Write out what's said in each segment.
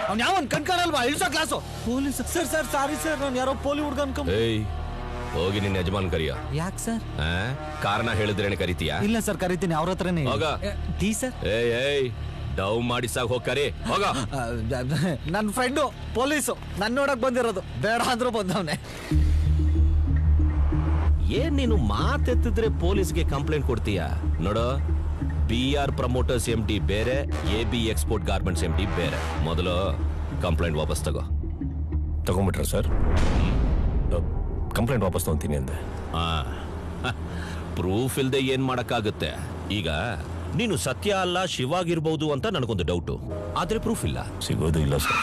ಅವ್ನು ಯಾವ ಕಣ್ಕಾಣಲ್ವಾ ಇಳಿಸೋ class police sir sorry sir ನಾನು ಯಾರೋ ಪೋಲಿ ಹುಡುಗ ಅನ್ಕೊಂಡ್ ಹೋಗಿ ನಿನ್ನ ಯಜಮಾನ್ ಕರಿಯ. ಯಾಕೆ ಸರ್? ಕಾರಣ ಹೇಳಿದ್ರೇನೆ ಕರಿತೀಯಾ? ಇಲ್ಲ ಸರ್ ಕರಿತೀನಿ, ಅವ್ರ ಹತ್ರನೇ. Tea sir. ಡವ್ ಮಾಡಿಸಾಗ ಹೋಗ್ಕರಿ ಹೋಗ. ನನ್ನ ಫ್ರೆಂಡು ಪೊಲೀಸು ನನ್ನ ನೋಡಕ್ ಬಂದಿರೋದು, ಬೇಡ ಅಂದ್ರೂ ಬಂದವನೆ. ಏನ್ ನೀನು ಮಾತೆತ್ತಿದ್ರೆ ಪೊಲೀಸ್ಗೆ ಕಂಪ್ಲೇಂಟ್ ಕೊಡ್ತೀಯಾ? ನೋಡು, BR ಪ್ರಮೋಟರ್ಸ್ MD ಬೇರೆ, AB ಎಕ್ಸ್ಪೋರ್ಟ್ ಗಾರ್ಮೆಂಟ್ಸ್ MD ಬೇರೆ. ಮೊದಲು ಕಂಪ್ಲೇಂಟ್ ವಾಪಸ್ ತಗೊಂಡ್ಬಿಟ್ರ ಸರ್? ಕಂಪ್ಲೇಂಟ್ ವಾಪಸ್ ತಗೊಂತೀನಿ ಅಂದೆ. ಪ್ರೂಫ್ ಇಲ್ದೆ ಏನ್ ಮಾಡಕ್ಕಾಗುತ್ತೆ? ಈಗ ನೀನು ಸತ್ಯ ಅಲ್ಲ ಶಿವಾಗಿರ್ಬಹುದು ಅಂತ ನನಗೊಂದು ಡೌಟು, ಆದ್ರೆ ಪ್ರೂಫ್ ಇಲ್ಲ. ಸಿಗೋದು ಇಲ್ಲ ಸರ್.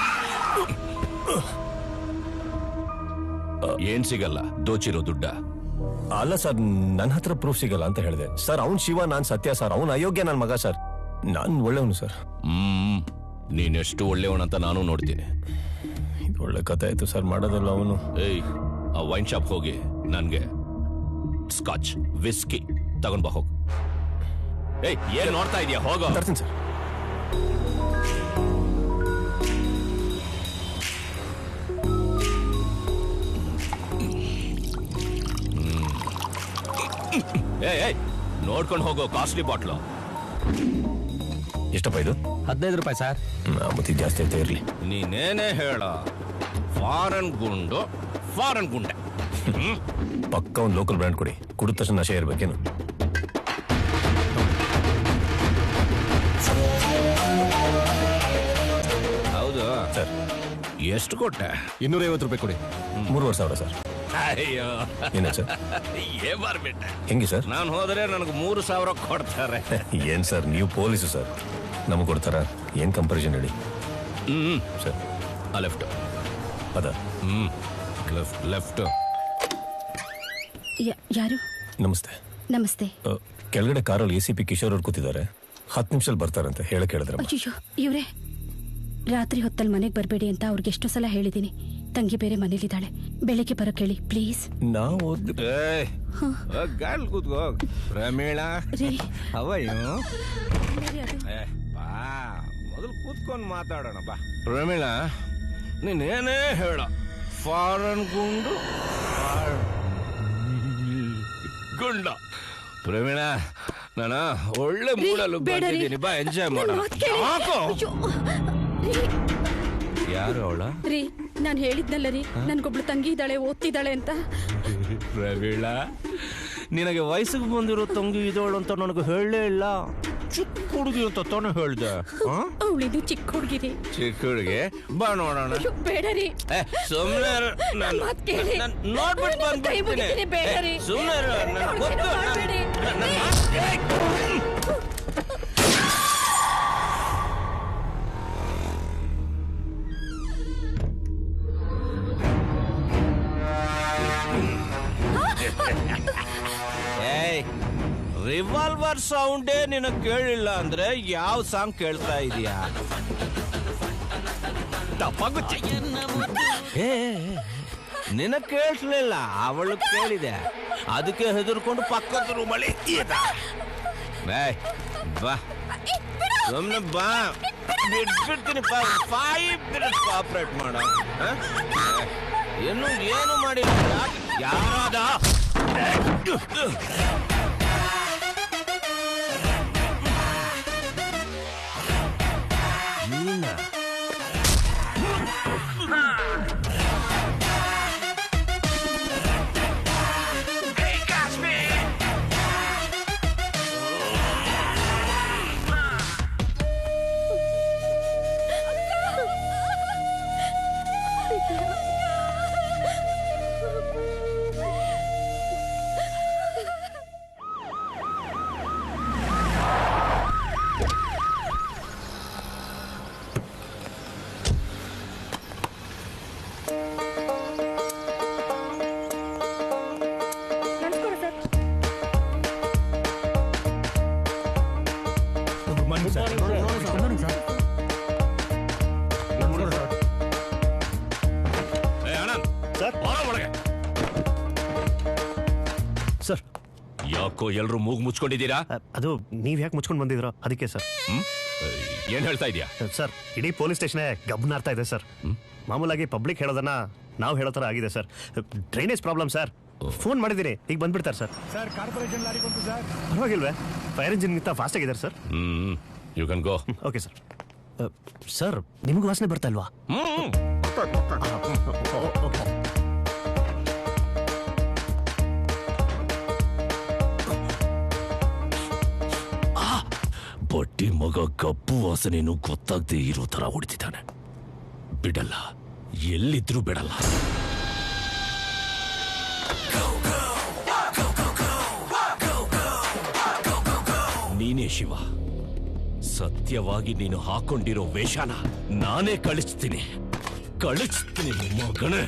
ಏನ್ ಸಿಗಲ್ಲ? ದೋಚಿರೋ ದುಡ್ಡ? ಅಲ್ಲ ಸರ್, ನನ್ನ ಹತ್ರ ಪ್ರೂಫ್ ಸಿಗಲ್ಲ ಅಂತ ಹೇಳಿದೆ ಸರ್. ಅವ್ನ್ ಶಿವ, ನಾನ್ ಸತ್ಯ ಸರ್. ಅವ್ನು ಅಯೋಗ್ಯ ನನ್ ಮಗ ಸರ್. ನಾನ್ ಒಳ್ಳೆಯವನು ಸರ್. ನೀನೆಷ್ಟು ಒಳ್ಳೆಯವನಂತ ನಾನು ನೋಡ್ತೀನಿ. ಇದು ಒಳ್ಳೆ ಕಥೆ ಆಯ್ತು ಸರ್. ಮಾಡೋದಲ್ಲ ಅವನು. ಆ ವೈನ್ ಶಾಪ್ ಹೋಗಿ ನನ್ಗೆ ಸ್ಕಾಚ್ ವಿಸ್ಕಿ ತಗೊಂಡ್ ಬಾ ಹೋಗು. ಏನ್ ನೋಡ್ತಾ ಇದೀಯಾ? ಹೋಗೋ. ತರ್ತೀನಿ ಸರ್. ನೋಡ್ಕೊಂಡು ಹೋಗೋ. Costly bottle. ಎಷ್ಟಪ್ಪ ಇದು? 15 ರೂಪಾಯಿ ಸರ್. ಮತ್ತೆ ಜಾಸ್ತಿ ಅಂತ ಇರ್ಲಿ. ನೀನೇನೇ ಹೇಳ, ಫಾರನ್ ಗುಂಡು ಫಾರನ್ ಗುಂಡೆ. ಪಕ್ಕ ಒಂದು ಲೋಕಲ್ ಬ್ರ್ಯಾಂಡ್ ಕೊಡಿ. ಕುಡಿದ ತಕ್ಷಣ ನಶೆ ಇರ್ಬೇಕೇನು? ಹೌದು ಸರ್. ಎಷ್ಟು ಕೊಟ್ಟೆ? 250 ರೂಪಾಯಿ ಕೊಡಿ. 3,500 ಸರ್. ಅಯ್ಯೋ ಏನ ಸರ್? ಬರ್ಬಿಟ್ಟೆ. ಹೆಂಗೆ ಸರ್? ನಾನು ಹೋದ್ರೆ ನನಗೆ 3,000 ಕೊಡ್ತಾರೆ. ಏನ್ ಸರ್ ನೀವು ಪೊಲೀಸು ಸರ್, ನಮಗೆ ಕೊಡ್ತಾರ? ಏನ್ ಕಂಪಾರಿಸನ್ ಹೇಳಿ ಸರ್. ಲೆಫ್ಟ್ ಅದ. ಲೆಫ್ಟ್. ಯಾರು? ನಮಸ್ತೆ. ನಮಸ್ತೆ. ಕೆಳಗಡೆ ಕಾರಲ್ಲಿ ACP ಕಿಶೋರ್ ಅವ್ರು ಕೂತಿದ್ದಾರೆ. 10 ನಿಮಿಷದಲ್ಲಿ ಬರ್ತಾರಂತೆ. ಹೇಳಕ್ ಹೇಳಿದ್ರೆ. ಅಯ್ಯೋ ಇವ್ರೆ, ರಾತ್ರಿ ಹೊತ್ತಲ್ಲಿ ಮನೆಗೆ ಬರಬೇಡಿ ಅಂತ ಅವ್ರಿಗೆ ಎಷ್ಟು ಸಲ ಹೇಳಿದೀನಿ. ತಂಗಿ ಬೇರೆ ಮನೇಲಿದ್ದಾಳೆ, ಬೆಳಿಗ್ಗೆ ಬರೋಕ್ ಹೇಳಿ ಪ್ಲೀಸ್. ನಾವು ಗಾಲ್ ಕೂತ್ಕೋ. ಪ್ರಮೀಳಾ ಅವಯ್ಯೋ ಬಾ, ಮೊದಲು ಕೂತ್ಕೊಂಡು ಮಾತಾಡೋಣ ಬಾ. ಪ್ರಮೀಳಾ, ನೀನೇನೇ ಹೇಳ, ಫಾರನ್ ಗುಂಡು ಗುಂಡ. ಪ್ರಮೀಳಾ, ನಾನು ಒಳ್ಳೆ ಮೂಡಲು ಬಂದಿದ್ದೀನಿ. ಬಾ, ಎಂಜಾಯ್ ಮಾಡೋಣ. ಯಾರು ಅವಳ? ರೀ, ನಾನು ಹೇಳಿದ್ನಲ್ಲ ರೀ, ನನ್ಗೊಬ್ಳು ತಂಗಿ ಇದ್ದಾಳೆ, ಓದ್ತಿದ್ದಾಳೆ ಅಂತ. ಪ್ರವೀಳ, ನಿನಗೆ ವಯಸ್ಸಿಗೆ ಬಂದಿರೋ ತಂಗಿ ಇದವಳು ಅಂತ ನನಗೆ ಹೇಳಲೇ ಇಲ್ಲ. ಚಿಕ್ಕ ಹುಡುಗಿ ಅಂತ ತಾನೇ ಹೇಳ್ದೆ. ಅವಳಿದು ಚಿಕ್ಕ ಹುಡುಗಿರಿ. ಚಿಕ್ಕ ಹುಡುಗಿ? ಬಾ ನೋಡೋಣ. ಬೇಡ ರೀ, ಸುಮ್ಮನೆ ನೋಡ್ಬಿಟ್ಟು ಬಂದ್ಬಿಡ್ತೀನಿ. ಸುಮ್ಮನೆ ರಿವಾಲ್ವರ್ ಸೌಂಡೇ ನಿನಗೆ ಕೇಳಿಲ್ಲ ಅಂದ್ರೆ ಯಾವ ಸಾಂಗ್ ಕೇಳ್ತಾ ಇದೀಯಾ? ನಿನಗ್ ಕೇಳಿಸ್ಲಿಲ್ಲ, ಅವಳು ಕೇಳಿದೆ. ಅದಕ್ಕೆ ಹೆದರ್ಕೊಂಡು ಪಕ್ಕದ ರೂಮಲ್ಲಿ ಬಾ, ಸುಮ್ಮನೆ ಬಾ, ಬಿಟ್ಬಿಡ್ತೀನಿ. 5 ಮಿನಿಟ್ಸ್ ಕೋಆಪರೇಟ್ ಮಾಡ. ಏನು ಮಾಡಿಲ್ಲ. ಯಾರಾದ? ಯಾಕೋ ಎಲ್ರು ಮೂಗ್ ಮುಚ್ಕೊಂಡಿದ್ದೀರಾ? ಅದು ನೀವ್ ಯಾಕೆ ಮುಚ್ಕೊಂಡು ಬಂದಿದ್ರೋ ಅದಕ್ಕೆ ಸರ್. ಏನ್ ಹೇಳ್ತಾ ಇದೀಯಾ? ಸರ್ ಇಡೀ ಪೊಲೀಸ್ ಸ್ಟೇಷನ್ ಗಮನಾರ್ತಾ ಇದೆ ಸರ್. ಮಾಮೂಲಾಗಿ ಪಬ್ಲಿಕ್ ಹೇಳೋದನ್ನ ನಾವು ಹೇಳೋ ತರ ಆಗಿದೆ sir. Drainage problem sir. Phone ಮಾಡಿದ್ದೀನಿ, ಈಗ ಬಂದ್ಬಿಡ್ತಾರೆ ಸರ್. ಸರ್ ಕಾರ್ಪೊರೇಷನ್ ಲಾರಿ ಬಂತು ಸರ್. ಪರವಾಗಿಲ್ವೇ? ಫೈರ್ ಇಂಜಿನ್ಗಿಂತ ಫಾಸ್ಟ್ ಆಗಿದ್ದಾರೆ sir. You can go. Okay sir. Sir ನಿಮಗೂ ವಾಸನೆ ಬರ್ತಾ ಇಲ್ವಾ? ಬಡ್ಡಿ ಮಗ ಕಪ್ಪು ವಾಸನೆನು ಗೊತ್ತಾಗದೆ ಇರೋ ತರ ಹೊಡಿತಿದ್ದಾನೆ. ಬಿಡಲ್ಲ, ಎಲ್ಲಿದ್ರೂ ಬಿಡಲ್ಲ. ನೀನೇ ಶಿವ, ಸತ್ಯವಾಗಿ ನೀನು ಹಾಕೊಂಡಿರೋ ವೇಷನ ನಾನೇ ಕಳಿಸ್ತೀನಿ ಮಗನೇ.